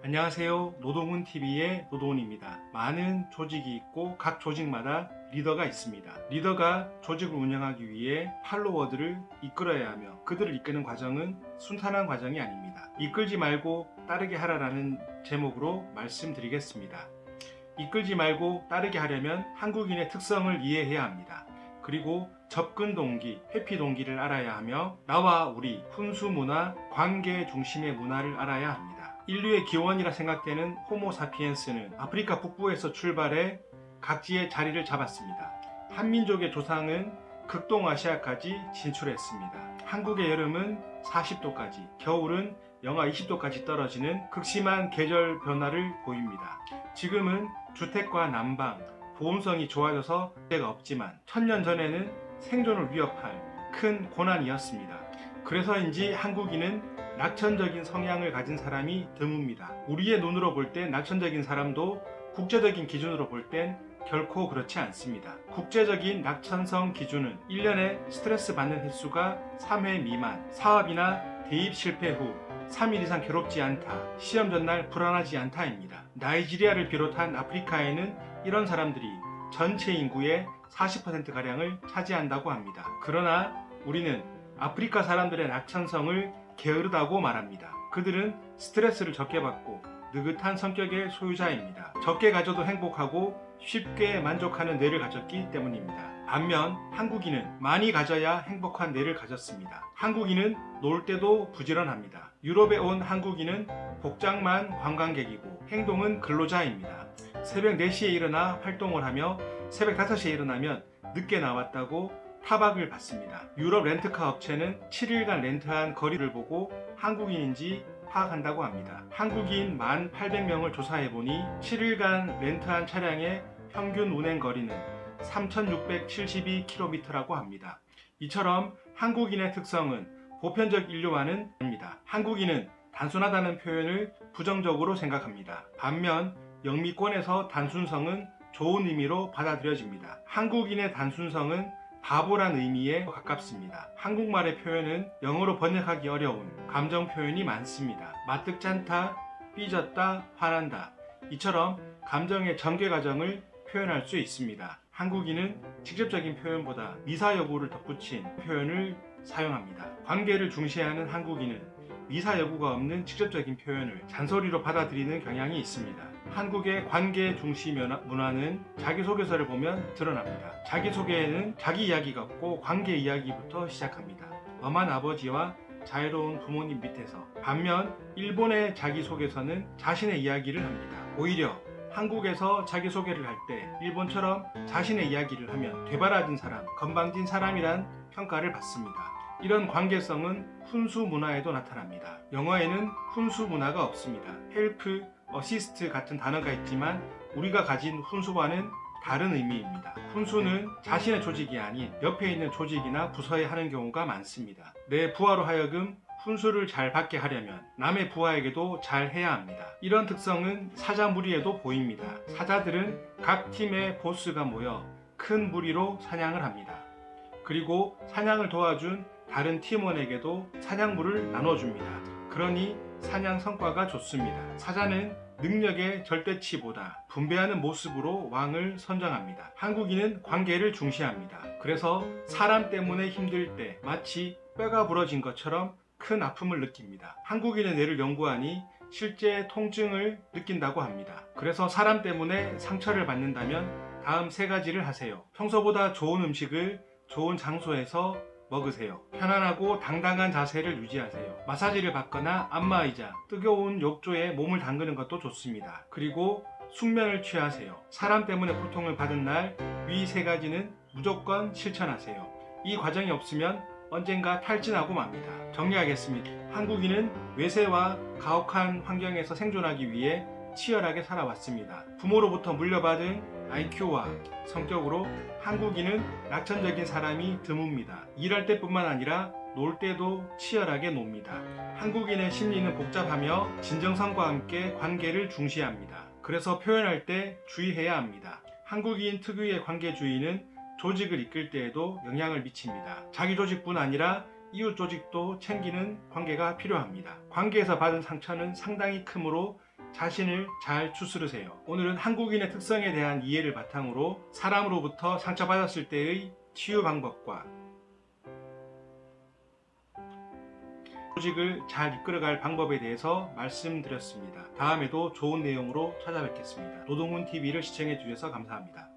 안녕하세요. 노동훈TV의 노동훈입니다. 많은 조직이 있고 각 조직마다 리더가 있습니다. 리더가 조직을 운영하기 위해 팔로워들을 이끌어야 하며 그들을 이끄는 과정은 순탄한 과정이 아닙니다. 이끌지 말고 따르게 하라라는 제목으로 말씀드리겠습니다. 이끌지 말고 따르게 하려면 한국인의 특성을 이해해야 합니다. 그리고 접근 동기, 회피 동기를 알아야 하며 나와 우리, 훈수 문화, 관계 중심의 문화를 알아야 합니다. 인류의 기원이라 생각되는 호모 사피엔스는 아프리카 북부에서 출발해 각지에 자리를 잡았습니다. 한민족의 조상은 극동아시아까지 진출했습니다. 한국의 여름은 40도까지, 겨울은 영하 20도까지 떨어지는 극심한 계절 변화를 보입니다. 지금은 주택과 난방, 보온성이 좋아져서 문제가 없지만 1000년 전에는 생존을 위협할 큰 고난이었습니다. 그래서인지 한국인은 낙천적인 성향을 가진 사람이 드뭅니다. 우리의 눈으로 볼 땐 낙천적인 사람도 국제적인 기준으로 볼 땐 결코 그렇지 않습니다. 국제적인 낙천성 기준은 1년에 스트레스 받는 횟수가 3회 미만, 사업이나 대입 실패 후 3일 이상 괴롭지 않다, 시험 전날 불안하지 않다입니다. 나이지리아를 비롯한 아프리카에는 이런 사람들이 전체 인구의 40%가량을 차지한다고 합니다. 그러나 우리는 아프리카 사람들의 낙천성을 게으르다고 말합니다. 그들은 스트레스를 적게 받고 느긋한 성격의 소유자입니다. 적게 가져도 행복하고 쉽게 만족하는 뇌를 가졌기 때문입니다. 반면 한국인은 많이 가져야 행복한 뇌를 가졌습니다. 한국인은 놀 때도 부지런합니다. 유럽에 온 한국인은 복장만 관광객이고 행동은 근로자입니다. 새벽 4시에 일어나 활동을 하며 새벽 5시에 일어나면 늦게 나왔다고 타박을 받습니다. 유럽 렌트카 업체는 7일간 렌트한 거리를 보고 한국인인지 파악한다고 합니다. 한국인 1800명을 조사해보니 7일간 렌트한 차량의 평균 운행 거리는 3672km라고 합니다. 이처럼 한국인의 특성은 보편적 인류와는 다릅니다. 한국인은 단순하다는 표현을 부정적으로 생각합니다. 반면 영미권에서 단순성은 좋은 의미로 받아들여집니다. 한국인의 단순성은 바보란 의미에 가깝습니다. 한국말의 표현은 영어로 번역하기 어려운 감정 표현이 많습니다. 마뜩찮다, 삐졌다, 화난다. 이처럼 감정의 전개 과정을 표현할 수 있습니다. 한국인은 직접적인 표현보다 미사 여구를 덧붙인 표현을 사용합니다. 관계를 중시하는 한국인은 미사 여구가 없는 직접적인 표현을 잔소리로 받아들이는 경향이 있습니다. 한국의 관계 중시 문화는 자기소개서를 보면 드러납니다. 자기소개에는 자기 이야기가 없고 관계 이야기부터 시작합니다. 엄한 아버지와 자유로운 부모님 밑에서. 반면 일본의 자기소개서는 자신의 이야기를 합니다. 오히려 한국에서 자기소개를 할 때 일본처럼 자신의 이야기를 하면 되바라진 사람, 건방진 사람이란 평가를 받습니다. 이런 관계성은 훈수 문화에도 나타납니다. 영어에는 훈수 문화가 없습니다. 헬프, 어시스트 같은 단어가 있지만 우리가 가진 훈수와는 다른 의미입니다. 훈수는 자신의 조직이 아닌 옆에 있는 조직이나 부서에 하는 경우가 많습니다. 내 부하로 하여금 훈수를 잘 받게 하려면 남의 부하에게도 잘 해야 합니다. 이런 특성은 사자 무리에도 보입니다. 사자들은 각 팀의 보스가 모여 큰 무리로 사냥을 합니다. 그리고 사냥을 도와준 다른 팀원에게도 사냥물을 나눠줍니다. 그러니 사냥 성과가 좋습니다. 사자는 능력의 절대치보다 분배하는 모습으로 왕을 선정합니다. 한국인은 관계를 중시합니다. 그래서 사람 때문에 힘들 때 마치 뼈가 부러진 것처럼 큰 아픔을 느낍니다. 한국인의 뇌를 연구하니 실제 통증을 느낀다고 합니다. 그래서 사람 때문에 상처를 받는다면 다음 3가지를 하세요. 평소보다 좋은 음식을 좋은 장소에서 먹으세요. 편안하고 당당한 자세를 유지하세요. 마사지를 받거나 안마의자, 뜨거운 욕조에 몸을 담그는 것도 좋습니다. 그리고 숙면을 취하세요. 사람 때문에 고통을 받은 날 위 3가지는 무조건 실천하세요. 이 과정이 없으면 언젠가 탈진하고 맙니다. 정리하겠습니다. 한국인은 외세와 가혹한 환경에서 생존하기 위해 치열하게 살아왔습니다. 부모로부터 물려받은 IQ와 성격으로 한국인은 낙천적인 사람이 드뭅니다. 일할 때뿐만 아니라 놀 때도 치열하게 놉니다. 한국인의 심리는 복잡하며 진정성과 함께 관계를 중시합니다. 그래서 표현할 때 주의해야 합니다. 한국인 특유의 관계주의는 조직을 이끌 때에도 영향을 미칩니다. 자기 조직뿐 아니라 이웃 조직도 챙기는 관계가 필요합니다. 관계에서 받은 상처는 상당히 크므로 자신을 잘 추스르세요. 오늘은 한국인의 특성에 대한 이해를 바탕으로 사람으로부터 상처받았을 때의 치유 방법과 조직을 잘 이끌어갈 방법에 대해서 말씀드렸습니다. 다음에도 좋은 내용으로 찾아뵙겠습니다. 노동훈TV를 시청해 주셔서 감사합니다.